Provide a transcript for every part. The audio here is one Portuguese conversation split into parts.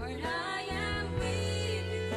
For I am with you.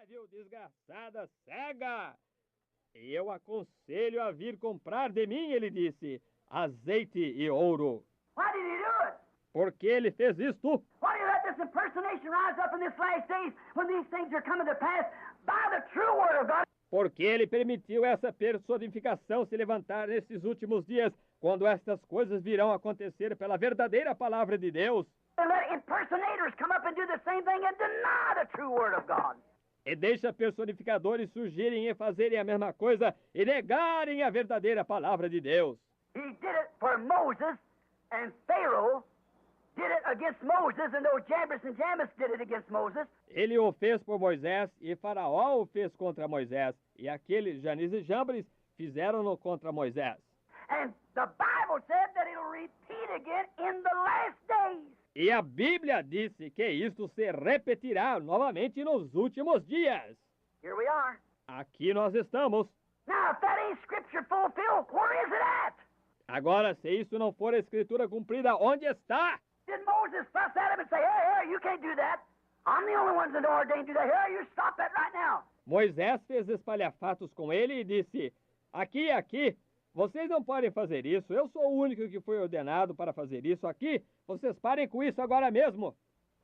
viu, desgraçada cega? Eu aconselho a vir comprar de mim, ele disse, azeite e ouro. Why did he do it? Por que ele fez isto? Why do you let this impersonation rise up in this last days when these things are coming to pass by the true word of God? Porque ele permitiu essa personificação se levantar nesses últimos dias, quando estas coisas virão acontecer pela verdadeira palavra de Deus. And let impersonators come up and do the same thing and deny the true word of God. E deixa personificadores surgirem e fazerem a mesma coisa e negarem a verdadeira palavra de Deus. He did it for Moses, and Pharaoh did it against Moses, and those Jambres and Jannes did it against Moses. Ele o fez por Moisés e Faraó o fez contra Moisés. E aqueles Janis e Jambres fizeram-no contra Moisés. And the Bible said that it'll repeat again in the last days. E a Bíblia disse que isto se repetirá novamente nos últimos dias. Here we are. Aqui nós estamos. Now, if that ain't Scripture fulfilled, where is it at? Agora, se isso não for a escritura cumprida, onde está? Did Moses fuss at him and say, hey, you can't do that. I'm the only one that's ordained to do that. Here, you stop that right now. Moisés fez espalhafatos com ele e disse, aqui, vocês não podem fazer isso. Eu sou o único que foi ordenado para fazer isso aqui. Vocês parem com isso agora mesmo.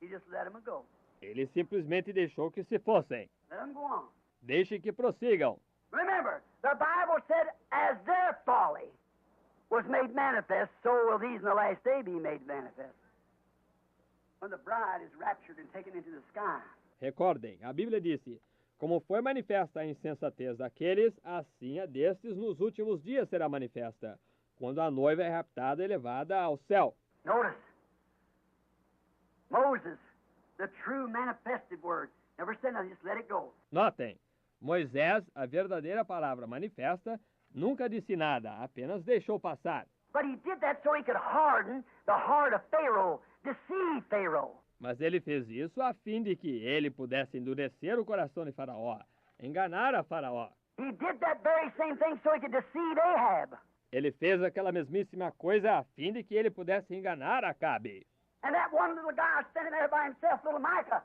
He just let him go. Ele simplesmente deixou que se fossem. Let him go on. Deixe que prossigam. Remember, the Bible said, as their folly was made manifest, so will these in the last day be made manifest. When the bride is raptured and taken into the sky. Recordem, a Bíblia disse, como foi manifesta a insensatez daqueles, assim a destes nos últimos dias será manifesta, quando a noiva é raptada e levada ao céu. Notice, Moses, the true manifested word, never said nothing, just let it go. Notem, Moisés, a verdadeira palavra manifesta, nunca disse nada, apenas deixou passar. But he did that so he could harden the heart of Pharaoh, deceive Pharaoh. Mas ele fez isso a fim de que ele pudesse endurecer o coração de Faraó, enganar a Faraó. He did that very same thing so he could deceive Ahab. Ele fez aquela mesmíssima coisa a fim de que ele pudesse enganar Acabe. And that one little guy standing there by himself, little Micah,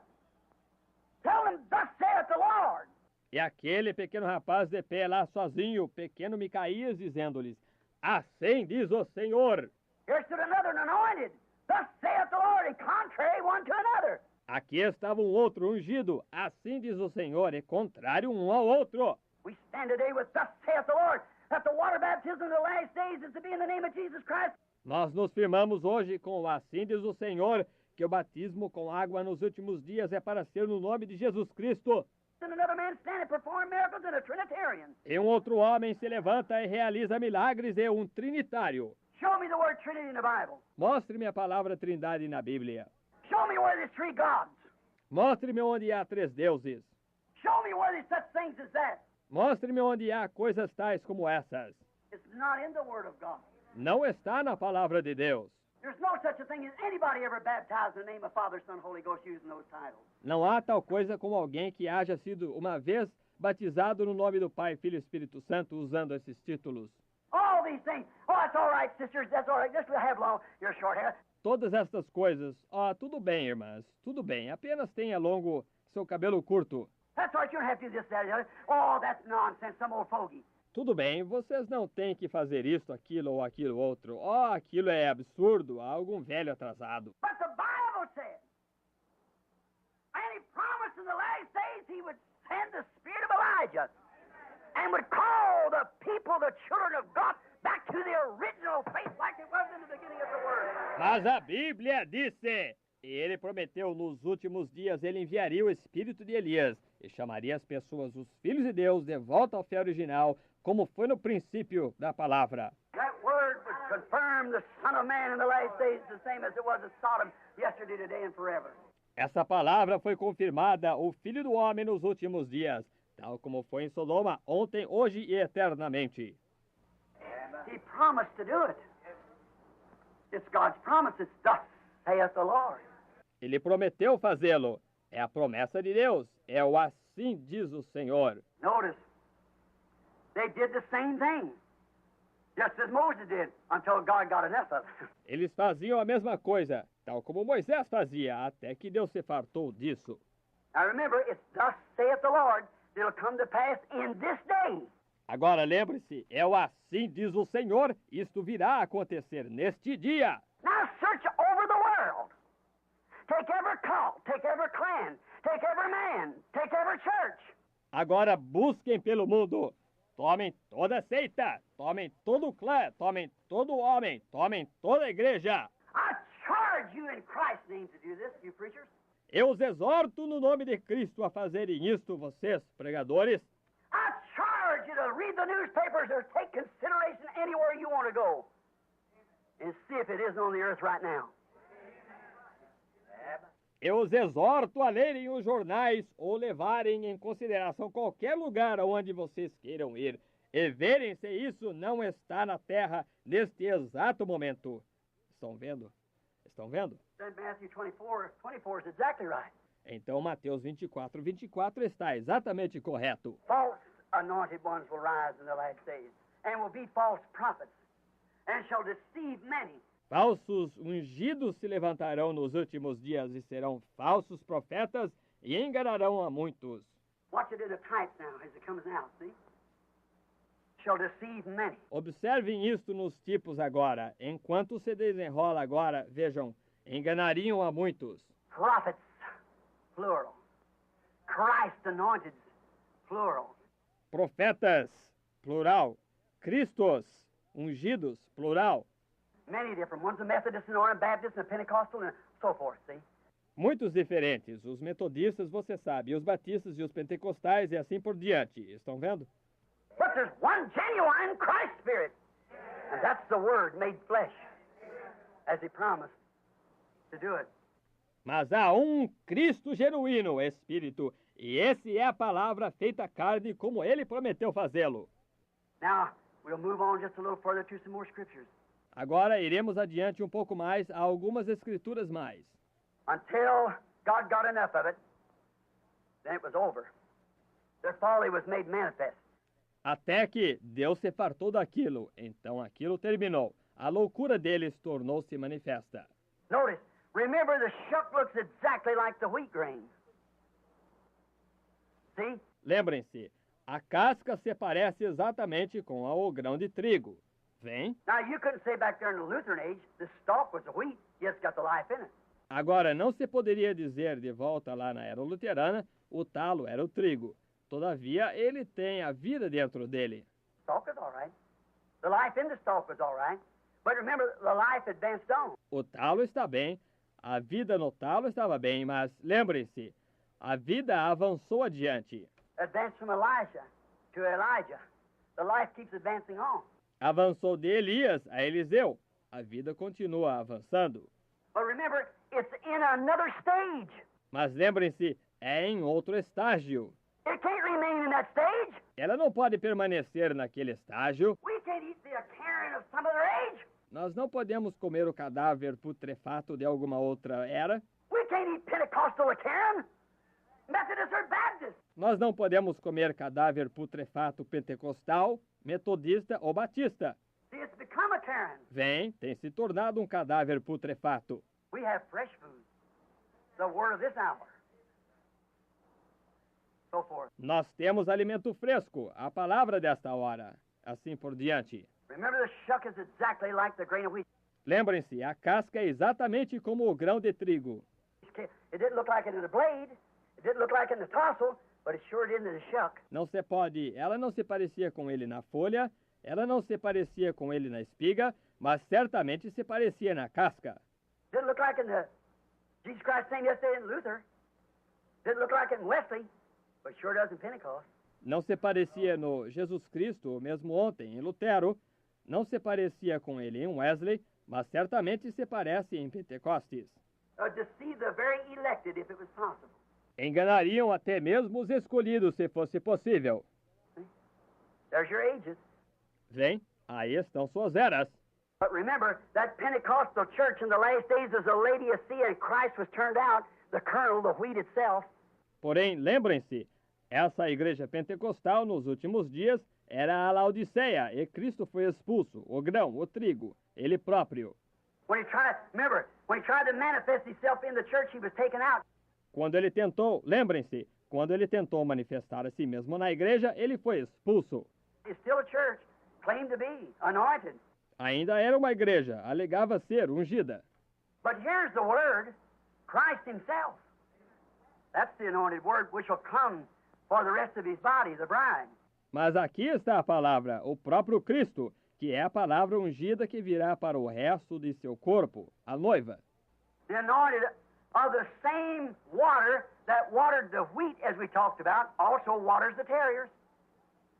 tell him, thus saith the Lord. E aquele pequeno rapaz de pé lá sozinho, pequeno Micaías, dizendo-lhes, assim diz o Senhor. Here stood another anointed, thus saith the Lord, and contrary one to another. Aqui estava um outro ungido, assim diz o Senhor, e contrário um ao outro. We stand today with thus saith the Lord, that the water baptism in the last days is to be in the name of Jesus Christ. Nós nos firmamos hoje com o assim diz o Senhor, que o batismo com água nos últimos dias é para ser no nome de Jesus Cristo. And another man stand and perform miracles in a Trinitarian. E um outro homem se levanta e realiza milagres e um trinitário. Show me the word Trinity in the Bible. Mostre-me a palavra trindade na Bíblia. Show me where there's three gods. Mostre-me onde há três deuses. Show me where there's such things as that. Mostre-me onde há coisas tais como essas. It's not in the Word of God. Não está na palavra de Deus. There's no such a thing as anybody ever baptized in the name of Father, Son, Holy Ghost using those titles. Não há tal coisa como alguém que haja sido uma vez batizado no nome do Pai, Filho e Espírito Santo usando esses títulos. All these things. Oh, that's all right, sisters. That's all right. Just have long, your short hair. Todas estas coisas. Tudo bem, irmãs. Tudo bem. Apenas tenha longo seu cabelo curto. That's all right. You don't have to do this, that, and the other. Oh, that's nonsense. Some old fogey. Tudo bem, vocês não têm que fazer isto, aquilo ou aquilo outro. Aquilo é absurdo, há algum velho atrasado. But the Bible said, and he promised in the last days he would send the spirit of Elijah and would call the people, the children of God, back to the original faith like it was in the beginning of the world. Mas a Bíblia disse, e ele prometeu nos últimos dias, ele enviaria o espírito de Elias e chamaria as pessoas, os filhos de Deus, de volta ao fé original, como foi no princípio da palavra. That word would confirm the Son of Man in the last days the same as it was at Sodom yesterday, today, and forever. Essa palavra foi confirmada, o Filho do Homem nos últimos dias, tal como foi em Sodoma, ontem, hoje e eternamente. He promised to do it. It's God's promise. It's thus saith the Lord. Ele prometeu fazê-lo. É a promessa de Deus. É o assim diz o Senhor. Notice, they did the same thing, just as Moses did, until God got enough of it. Eles faziam a mesma coisa, tal como Moisés fazia, até que Deus se fartou disso. Now remember, it's thus saith the Lord, that it'll come to pass in this day. Agora lembre-se, é o assim diz o Senhor, isto virá a acontecer neste dia. Now search over the world. Take every cult, take every clan, take every man, take every church. Agora busquem pelo mundo. Tomem toda seita, tomem todo clã, tomem todo homem, tomem toda igreja. I charge you in Christ's name to do this, you preachers. Eu os exorto no nome de Cristo a fazerem isto, vocês, pregadores. I charge you to read the newspapers or take consideration anywhere you want to go and see if it is on the earth right now. Eu os exorto a lerem os jornais ou levarem em consideração qualquer lugar aonde vocês queiram ir e verem se isso não está na terra neste exato momento. Estão vendo? Estão vendo? Then Matthew 24 is exactly right. Então Mateus 24 está exatamente correto. False anointed ones will rise in the last days, and will be false prophets, and shall deceive many. Falsos ungidos se levantarão nos últimos dias e serão falsos profetas e enganarão a muitos. Watch it in the types now as it comes out, see? Shall deceive many. Observem isto nos tipos agora. Enquanto se desenrola agora, vejam, enganariam a muitos. Prophets, plural. Christ anointed, plural. Profetas, plural. Cristos, ungidos, plural. Many different ones, a Methodist and a Baptist and a Pentecostal and so forth, see? Muitos diferentes. Os metodistas, você sabe, os batistas e os pentecostais e assim por diante. Estão vendo? But there's one genuine Christ Spirit, and that's the Word made flesh, as He promised to do it. Mas há um Cristo genuíno, Espírito, e esse é a palavra feita carne como ele prometeu fazê-lo. Now, we'll move on just a little further to some more scriptures. Agora iremos adiante um pouco mais a algumas escrituras mais. Until God got enough of it, then it was over. Their folly was made manifest. Até que Deus se fartou daquilo, então aquilo terminou. A loucura deles tornou-se manifesta. Notice, remember the shuck looks exactly like the wheat grain. See? Lembrem-se, a casca se parece exatamente com o grão de trigo. Vem? Now, you couldn't say back there in the Lutheran age, the stalk was the wheat, yet it's got the life in it. Agora, não se poderia dizer de volta lá na era luterana, o talo era o trigo. Todavia, ele tem a vida dentro dele. Stalk is all right. The life in the stalk was all right. But remember, the life advanced on. O talo está bem, a vida no talo estava bem, mas lembrem-se, a vida avançou adiante. Advanced from Elijah to Elijah. The life keeps advancing on. Avançou de Elias a Eliseu. A vida continua avançando. But remember, it's in another stage. Mas lembrem-se, é em outro estágio. It can't remain in that stage. Ela não pode permanecer naquele estágio. We can't eat the Acharon of some other age. Nós não podemos comer o cadáver putrefato de alguma outra era. We can't eat Pentecostal Acharon, Methodist or Baptist. Nós não podemos comer cadáver putrefato pentecostal, metodista ou batista. See, it's become Acharon. Vem, tem se tornado um cadáver putrefato. We have fresh food, the word of this hour. So forth. Nós temos alimento fresco, a palavra desta hora. Assim por diante. Remember, the shuck is exactly like the grain of wheat. Lembrem-se, a casca é exatamente como o grão de trigo. It didn't look like it in the blade. It didn't look like it in the tassel, but it sure did in the shuck. Ela não se parecia com ele na folha, ela não se parecia com ele na espiga, mas certamente se parecia na casca. Didn't look like in the Jesus Christ same yesterday in Luther. Didn't look like it in Wesley, but it sure does in Pentecost. Não se parecia no Jesus Cristo, mesmo ontem, em Lutero. Não se parecia com ele em Wesley, mas certamente se parece em Pentecostes. Deceive the very elected if it was possible. Enganariam até mesmo os escolhidos, se fosse possível. There's your ages. Vem, aí estão suas eras. But remember, that Pentecostal church in the last days is a Laodicea, and Christ was turned out, the kernel, the wheat itself. Porém, lembrem-se, essa igreja pentecostal nos últimos dias era a Laodiceia, e Cristo foi expulso, o grão, o trigo, ele próprio. When he tried to manifest himself in the church, he was taken out. Quando ele tentou, lembrem-se, quando ele tentou manifestar a si mesmo na igreja, ele foi expulso. It's still a church, claimed to be anointed. Ainda era uma igreja, alegava ser ungida. But here's the word, Christ himself. That's the anointed word which will come for the rest of his body, the bride. Mas aqui está a palavra, o próprio Cristo, que é a palavra ungida que virá para o resto de seu corpo, a noiva. The anointed of the same water that watered the wheat, as we talked about, also waters the terriers.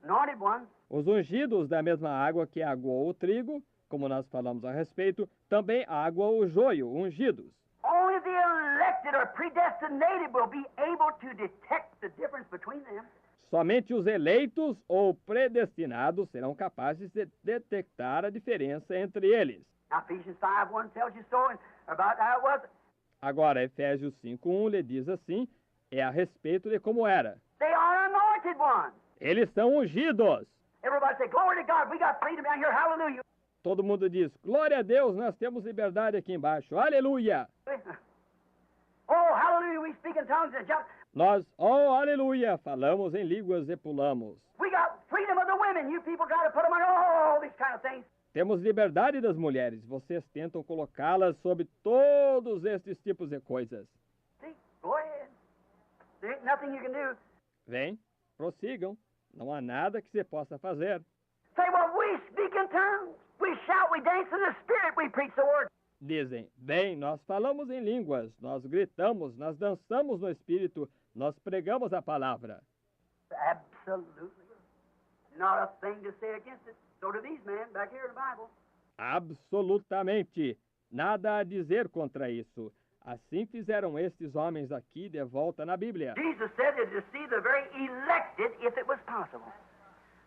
Anointed ones. Os ungidos da mesma água que aguou o trigo, como nós falamos a respeito, também aguam o joio, ungidos. Only the elected or predestinated will be able to detect the difference between them. Somente os eleitos ou predestinados serão capazes de detectar a diferença entre eles. Now, Ephesians 5:1 tells you so about how it was. Agora, Efésios 5:1 lhe diz assim, é a respeito de como era. They are anointed ones. Eles são ungidos. Everybody say, glory to God, we got freedom down here, hallelujah. Todo mundo diz, glória a Deus, nós temos liberdade aqui embaixo, aleluia. Oh, hallelujah, we speak in tongues and jump. Nós, oh, aleluia, falamos em línguas e pulamos. We got freedom of the women. You people try to put them on all these kind of things. Temos liberdade das mulheres, vocês tentam colocá-las sob todos estes tipos de coisas. See, go ahead. There ain't nothing you can do. Vem, prossigam, não há nada que se possa fazer. Say, well, we speak in tongues. We shout, we dance in the Spirit, we preach the word. Dizem, bem, nós falamos em línguas, nós gritamos, nós dançamos no Espírito, nós pregamos a palavra. Absolutely. Not a thing to say against it. So do these men back here in the Bible. Absolutamente. Nada a dizer contra isso. Assim fizeram estes homens aqui de volta na Bíblia. Jesus said to deceive the very elected if it was possible.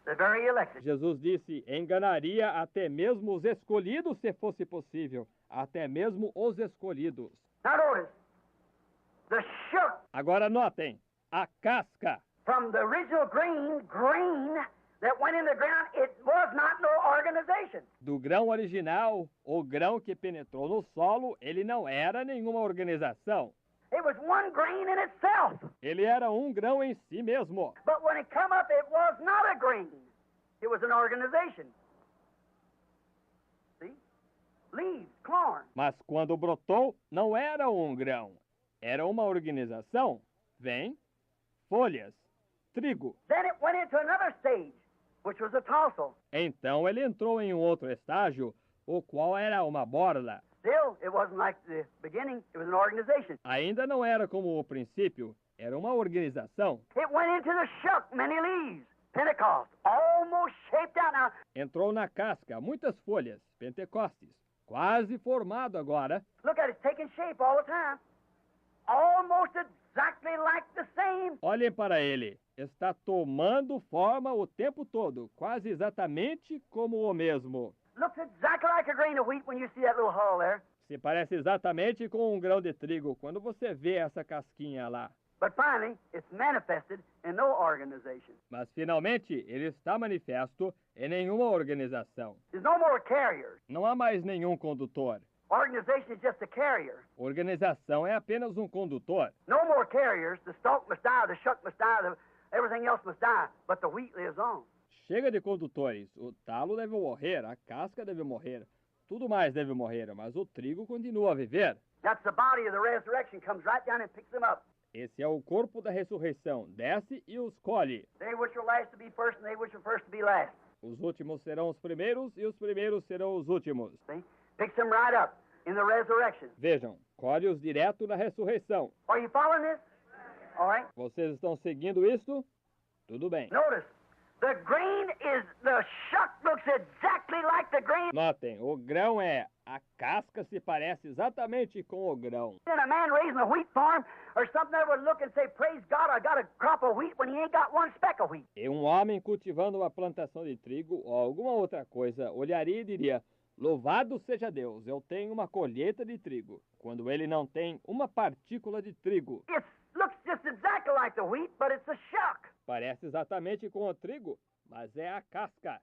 The very elected. Jesus disse, enganaria até mesmo os escolhidos se fosse possível. Até mesmo os escolhidos. Now notice, the shook Agora notem, a casca. from the original grain that went in the ground, it was not no organization. Do grão original, o grão que penetrou no solo, ele não era nenhuma organização. It was one grain in itself. Ele era um grão em si mesmo. But when it come up, it was not a grain. It was an organization. See? Leaves, corn. Mas quando brotou, não era um grão. Era uma organização. Vem, folhas, trigo. Then it went into another stage, which was a tassel. Então ele entrou em um outro estágio, o qual era uma borla. Still, it wasn't like the beginning. It was an organization. Ainda não era como o princípio, era uma organização. It went into the shuck, many leaves. Pentecost, almost shaped out. Now, Entrou na casca, muitas folhas, Pentecostes, quase formado agora. look at it, taking shape all the time. Almost exactly like the same. Olhem para ele, está tomando forma o tempo todo, quase exatamente como o mesmo. Looks exactly like a grain of wheat when you see that little hull there. Se parece exatamente com um grão de trigo quando você vê essa casquinha lá. But finally, it's manifested in no organization. Mas finalmente ele está manifesto em nenhuma organização. There's no more carriers. Não há mais nenhum condutor. Organization is just a carrier. Organização é apenas um condutor. No more carriers. The stalk must die, the shuck must die, everything else must die, but the wheat lives on. Chega de condutores. O talo deve morrer, a casca deve morrer. Tudo mais deve morrer, mas o trigo continua a viver. That's the body of the resurrection comes right down and picks them up. Esse é o corpo da ressurreição. Desce e os colhe. They which are last to be first, and they which are first to be last. Os últimos serão os primeiros e os primeiros serão os últimos. See? Picks them right up in the resurrection. Vejam, colhe-os direto na ressurreição. Are you following this? All right. Vocês estão seguindo isso? Tudo bem. Notice, the grain is, the shuck looks exactly like the grain. Notem, o grão é, a casca se parece exatamente com o grão. And a man raising a wheat farm or something that would look and say, praise God, I got a crop of wheat when he ain't got one speck of wheat. E um homem cultivando uma plantação de trigo ou alguma outra coisa olharia e diria, louvado seja Deus, eu tenho uma colheita de trigo, quando ele não tem uma partícula de trigo. It looks just exactly like the wheat, but it's the shuck. Parece exatamente com o trigo, mas é a casca.